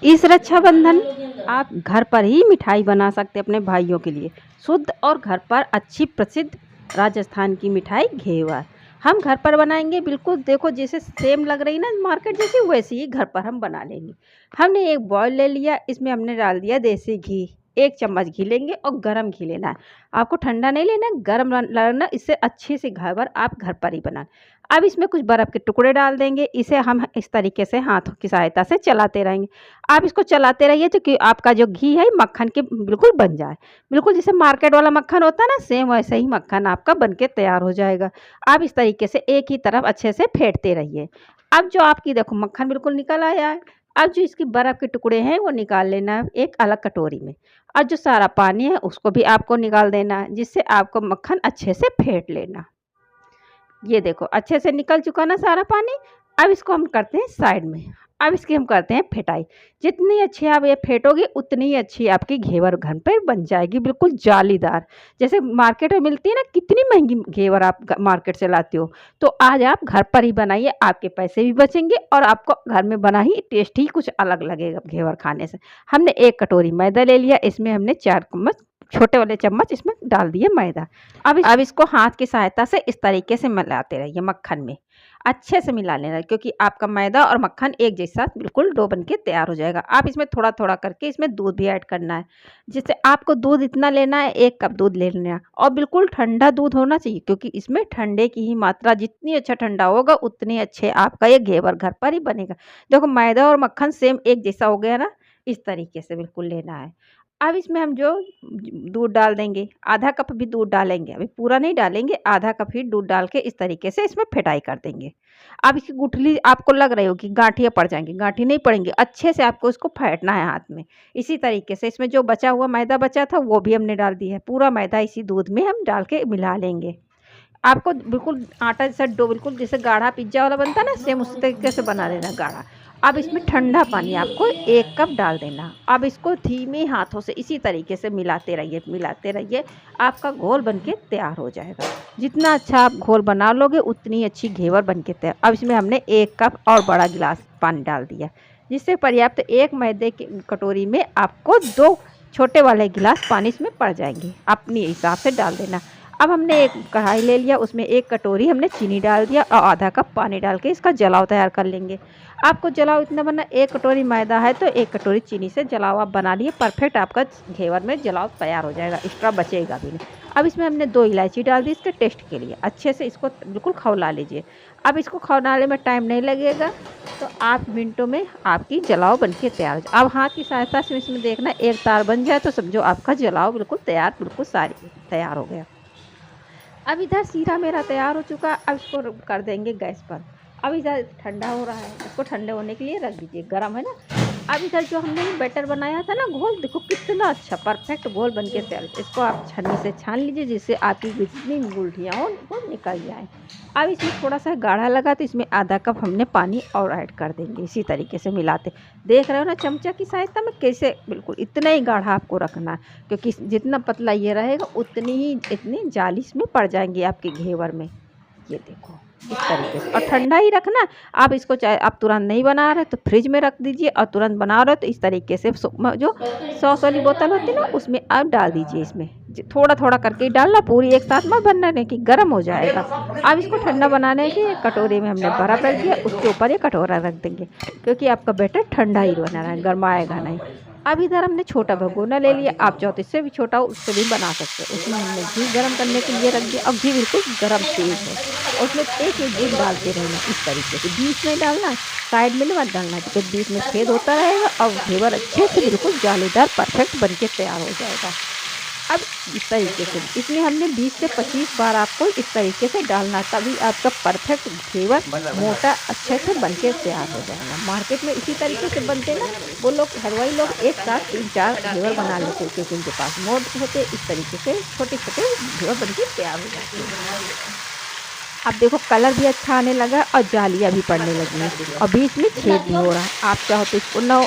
इस रक्षाबंधन आप घर पर ही मिठाई बना सकते हैं अपने भाइयों के लिए। शुद्ध और घर पर अच्छी प्रसिद्ध राजस्थान की मिठाई घेवर हम घर पर बनाएंगे। बिल्कुल देखो जैसे सेम लग रही ना मार्केट जैसी, वैसी ही घर पर हम बना लेंगे। हमने एक बॉयल ले लिया, इसमें हमने डाल दिया देसी घी। 1 चम्मच घी लेंगे और गरम घी लेना है। आपको ठंडा नहीं लेना, गरम लेना। इससे अच्छी सी घेवर आप घर पर ही बनाना। अब इसमें कुछ बर्फ़ के टुकड़े डाल देंगे। इसे हम इस तरीके से हाथों की सहायता से चलाते रहेंगे। आप इसको चलाते रहिए तो कि आपका जो घी है मक्खन के बिल्कुल बन जाए। बिल्कुल जैसे मार्केट वाला मक्खन होता है ना, सेम वैसे ही मक्खन आपका बन के तैयार हो जाएगा। आप इस तरीके से एक ही तरफ अच्छे से फेंटते रहिए। अब जो आपकी देखो मक्खन बिल्कुल निकल आया है। अब जो इसकी बर्फ़ के टुकड़े हैं वो निकाल लेना है एक अलग कटोरी में। और जो सारा पानी है उसको भी आपको निकाल देना है, जिससे आपको मक्खन अच्छे से फेंट लेना। ये देखो अच्छे से निकल चुका ना सारा पानी। अब इसको हम करते हैं साइड में। अब इसकी हम करते हैं फेटाई। जितनी अच्छी आप ये फेंटोगे उतनी ही अच्छी आपकी घेवर घर पे बन जाएगी, बिल्कुल जालीदार। जैसे मार्केट में मिलती है ना, कितनी महंगी घेवर आप मार्केट से लाते हो। तो आज आप घर पर ही बनाइए, आपके पैसे भी बचेंगे और आपको घर में बना ही टेस्ट ही कुछ अलग लगेगा घेवर खाने से। हमने 1 कटोरी मैदा ले लिया, इसमें हमने 4 चम्मच, छोटे वाले चम्मच इसमें डाल दिए मैदा। अब इसको हाथ की सहायता से इस तरीके से मिलाते रहिए मक्खन में। अच्छे से मिला लेना, क्योंकि आपका मैदा और मक्खन एक जैसा बिल्कुल डो बन के तैयार हो जाएगा। आप इसमें थोड़ा-थोड़ा करके इसमें दूध भी ऐड करना है। जिससे आपको दूध इतना लेना है, 1 कप दूध ले लेना है और बिल्कुल ठंडा दूध होना चाहिए, क्योंकि इसमें ठंडे की ही मात्रा, जितनी अच्छा ठंडा होगा उतनी अच्छे आपका ये घेवर घर पर ही बनेगा। देखो मैदा और मक्खन सेम एक जैसा हो गया ना, इस तरीके से बिल्कुल लेना है। अब इसमें हम जो दूध डाल देंगे, आधा कप भी दूध डालेंगे, अभी पूरा नहीं डालेंगे, आधा कप ही दूध डाल के इस तरीके से इसमें फेटाई कर देंगे। अब इसकी गुठली आपको लग रही होगी गांठियाँ पड़ जाएंगी, गांठी नहीं पड़ेंगी। अच्छे से आपको इसको फेंटना है हाथ में। इसी तरीके से इसमें जो बचा हुआ मैदा बचा था वो भी हमने डाल दिया है। पूरा मैदा इसी दूध में हम डाल के मिला लेंगे। आपको बिल्कुल आटा जैसा डो, बिल्कुल जैसे गाढ़ा पिज्जा वाला बनता है ना, सेम उसी तरीके से बना लेना गाढ़ा। अब इसमें ठंडा पानी आपको 1 कप डाल देना। अब इसको धीमे हाथों से इसी तरीके से मिलाते रहिए। आपका घोल बनके तैयार हो जाएगा। जितना अच्छा आप घोल बना लोगे उतनी अच्छी घेवर बनके तैयार। अब इसमें हमने 1 कप और बड़ा गिलास पानी डाल दिया, जिससे पर्याप्त 1 मैदे की कटोरी में आपको 2 छोटे वाले गिलास पानी इसमें पड़ जाएंगे। अपने हिसाब से डाल देना। अब हमने एक कढ़ाई ले लिया, उसमें 1 कटोरी हमने चीनी डाल दिया और आधा कप पानी डाल के इसका जलाव तैयार कर लेंगे। आपको जलाव इतना बनना, 1 कटोरी मैदा है तो 1 कटोरी चीनी से जलाव आप बना लिए, परफेक्ट आपका घेवर में जलाव तैयार हो जाएगा, एक्स्ट्रा बचेगा भी नहीं। अब इसमें हमने 2 इलायची डाल दी इसके टेस्ट के लिए। अच्छे से इसको बिल्कुल खौला लीजिए। अब इसको खौलाने में टाइम नहीं लगेगा, तो 8 मिनटों में आपकी जलाव बनके तैयार हो जाए। अब हाथ की सहायता से इसमें देखना, एक तार बन जाए तो समझो आपका जलाव बिल्कुल तैयार, बिल्कुल सारी तैयार हो गया। अब इधर सीरा मेरा तैयार हो चुका है। अब इसको कर देंगे गैस पर। अब इधर ठंडा हो रहा है, इसको ठंडे होने के लिए रख दीजिए, गर्म है ना। अब इधर जो हमने बैटर बनाया था ना घोल, देखो कितना अच्छा परफेक्ट घोल बन के तैयार। इसको आप छन्नी से छान लीजिए, जिससे आपकी जितनी गुठलियाँ हो वो निकल जाएँ। अब इसमें थोड़ा सा गाढ़ा लगा तो इसमें आधा कप हमने पानी और ऐड कर देंगे। इसी तरीके से मिलाते, देख रहे हो ना चमचा की सहायता में कैसे, बिल्कुल इतना ही गाढ़ा आपको रखना है, क्योंकि जितना पतला ये रहेगा उतनी ही इतनी जाली इसमें पड़ जाएंगी आपके घेवर में। ये देखो इस तरीके से, और ठंडा ही रखना। आप इसको चाहे आप तुरंत नहीं बना रहे तो फ्रिज में रख दीजिए, और तुरंत बना रहे तो इस तरीके से जो सॉस वाली बोतल होती है ना उसमें आप डाल दीजिए। इसमें थोड़ा थोड़ा करके डालना, पूरी एक साथ मत बनना कि गर्म हो जाएगा। अब इसको ठंडा बनाने के कटोरे में हमने बर्फ़ रख दिया, उसके ऊपर ये कटोरा रख देंगे, क्योंकि आपका बैटर ठंडा ही बना रहा है, गर्माएगा नहीं। अब इधर हमने छोटा भगोना ले लिया, आप चाहो तो इससे भी छोटा हो उससे भी बना सकते हो। उसमें हमने घी गर्म करने के लिए रख दिया। अब घी बिल्कुल गर्म तेज है और उसमें एक एक घी डालते रहना इस तरीके से। बीच में डालना है, साइड में मत डालना, क्योंकि बीच में छेद होता रहेगा और घेवर अच्छे से बिल्कुल जालीदार परफेक्ट बन के तैयार हो जाएगा। अब इस तरीके से इसमें हमने 20 से 25 बार आपको इस तरीके से डालना, तभी आपका परफेक्ट घेवर मोटा अच्छे से बन के तैयार हो जाएगा। मार्केट में इसी तरीके से बनते ना, वो लोग हलवाई लोग एक साथ 3-4 घेवर बना लेते, क्योंकि उनके पास मोट होते। इस तरीके से छोटे छोटे घेवर बन के तैयार हो जाते हैं। अब देखो कलर भी अच्छा आने लगा और जालियाँ भी पड़ने लगी हैं और बीच में छेद भी हो रहा है। आप चाहो तो इसको ना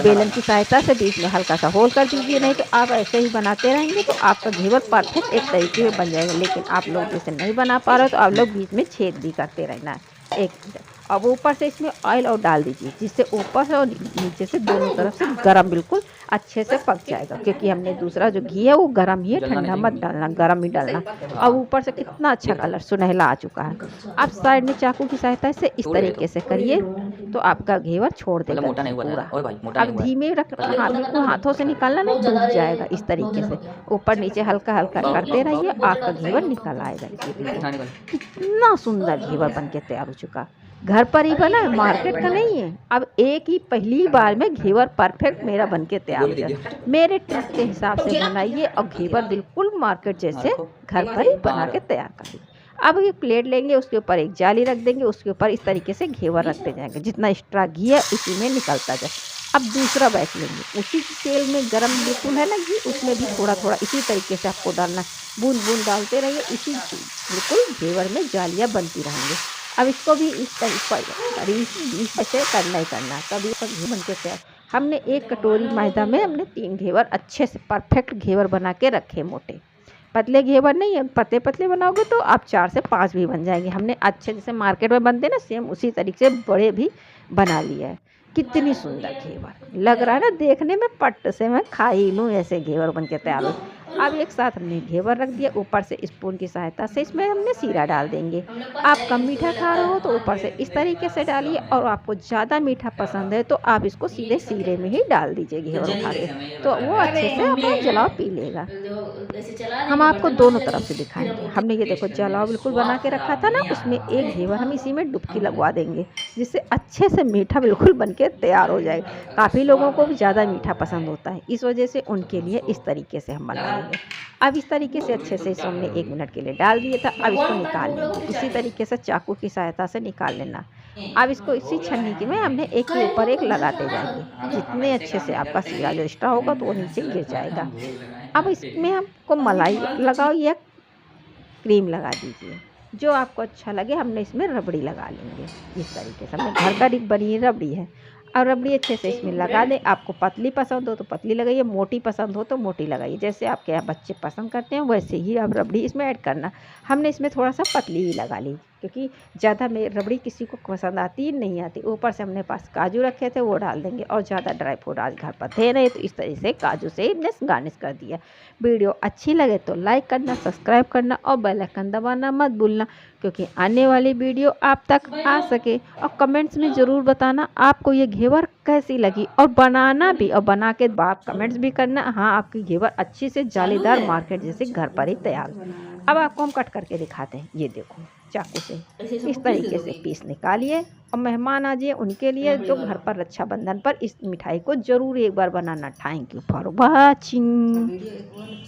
बेलन की सहायता से बीच में हल्का सा होल कर दीजिए, नहीं तो आप ऐसे ही बनाते रहेंगे तो आपका घेवर परफेक्ट एक तरीके में बन जाएगा। लेकिन आप लोग जैसे नहीं बना पा रहे हो तो आप लोग बीच में छेद भी करते रहना है एक। अब ऊपर से इसमें ऑयल और डाल दीजिए, जिससे ऊपर से और नीचे से दोनों तरफ से गरम बिल्कुल अच्छे से पक जाएगा, क्योंकि हमने दूसरा जो घी है वो गरम ही है, ठंडा मत डालना, गरम ही डालना। अब ऊपर से कितना अच्छा कलर सुनहला आ चुका है। आप साइड में चाकू की सहायता से इस तरीके से करिए तो आपका घेवर छोड़ देगा पूरा। अब धीमे रख, हाँ बिल्कुल हाथों से निकालना नहीं, डूब जाएगा। इस तरीके से ऊपर नीचे हल्का हल्का करते रहिए, आपका घेवर निकल आएगा। कितना सुंदर घेवर बन के तैयार हो चुका। घर पर ही बना, मार्केट का नहीं है। अब एक ही पहली बार में घेवर परफेक्ट मेरा बन के तैयार हो जाए। मेरे ट्रिक के हिसाब से बनाइए और घेवर बिल्कुल मार्केट जैसे घर पर ही बना के तैयार करिए। अब ये प्लेट लेंगे, उसके ऊपर एक जाली रख देंगे, उसके ऊपर इस तरीके से घेवर रखते जाएंगे, जितना एक्स्ट्रा घी है उसी में निकलता जाए। अब दूसरा बैच लेंगे, उसी तेल में गरम बिल्कुल है ना घी, उसमें भी थोड़ा थोड़ा इसी तरीके से आपको डालना, बूंद बूंद डालते रहिए। इसी बिल्कुल घेवर में जालियाँ बनती रहेंगी। अब इसको भी इस तरीके से करना ही करना, तभी घी बन के तैयार। हमने एक कटोरी मैदा में हमने 3 घेवर अच्छे से परफेक्ट घेवर बना के रखे, मोटे पतले घेवर नहीं है। पतले पतले बनाओगे तो आप 4 से 5 भी बन जाएंगे। हमने अच्छे जैसे मार्केट में बनते ना सेम उसी तरीके से बड़े भी बना लिया है। कितनी सुंदर घेवर लग रहा है ना देखने में, पट से मैं खा ही लूँ ऐसे घेवर बन के तैयार हो। अब एक साथ हमने घेवर रख दिया, ऊपर से स्पून की सहायता से इसमें हमने सीरा डाल देंगे। आप कम मीठा खा रहे हो तो ऊपर से इस तरीके से डालिए, और आपको ज़्यादा मीठा पसंद है तो आप इसको सीधे सीरे में ही डाल दीजिए घेवर उठा के, तो वो अच्छे से अपना जलाव पी लेगा। हम आपको दोनों तरफ से दिखाएंगे। हमने ये देखो जलाव बिल्कुल बना के रखा था ना, उसमें एक घेवर हम इसी में डुबकी लगवा देंगे, जिससे अच्छे से मीठा बिल्कुल बन के तैयार हो जाएगा। काफ़ी लोगों को भी ज़्यादा मीठा पसंद होता है, इस वजह से उनके लिए इस तरीके से हम बनाएंगे। अब इस तरीके से अच्छे से इसको हमने 1 मिनट के लिए डाल दिया था। अब इसको निकाल लेंगे, इसी तरीके से चाकू की सहायता से निकाल लेना। अब इसको इसी छन्नी के में हमने एक के ऊपर एक लगाते जाएंगे। जितने अच्छे से आपका सीरा जो एक्स्ट्रा होगा तो वो नीचे गिर जाएगा। अब इसमें हमको मलाई लगाओ या क्रीम लगा दीजिए, जो आपको अच्छा लगे। हमने इसमें रबड़ी लगा लेंगे, इस तरीके से हमने घर का बनी रबड़ी है। और रबड़ी अच्छे से इसमें लगा दें। आपको पतली पसंद हो तो पतली लगाइए, मोटी पसंद हो तो मोटी लगाइए, जैसे आपके यहाँ बच्चे पसंद करते हैं वैसे ही आप रबड़ी इसमें ऐड करना। हमने इसमें थोड़ा सा पतली ही लगा ली, क्योंकि ज़्यादा में रबड़ी किसी को पसंद आती नहीं आती। ऊपर से हमने पास काजू रखे थे वो डाल देंगे, और ज़्यादा ड्राई फ्रूट आज घर पर थे नहीं तो इस तरह से काजू से हमने गार्निश कर दिया। वीडियो अच्छी लगे तो लाइक करना, सब्सक्राइब करना और बेल आइकन दबाना मत भूलना, क्योंकि आने वाली वीडियो आप तक आ सके। और कमेंट्स में ज़रूर बताना आपको ये घेवर कैसी लगी, और बनाना भी, और बना के बाद कमेंट्स भी करना हाँ आपकी घेवर अच्छी से जालीदार मार्केट जैसे घर पर ही तैयार। अब आपको हम कट करके दिखाते हैं। ये देखो चाकू से इस तरीके से पीस निकालिए, और मेहमान आ जाइए उनके लिए जो घर पर रक्षाबंधन पर इस मिठाई को ज़रूर एक बार बनाना। Thank you for watching.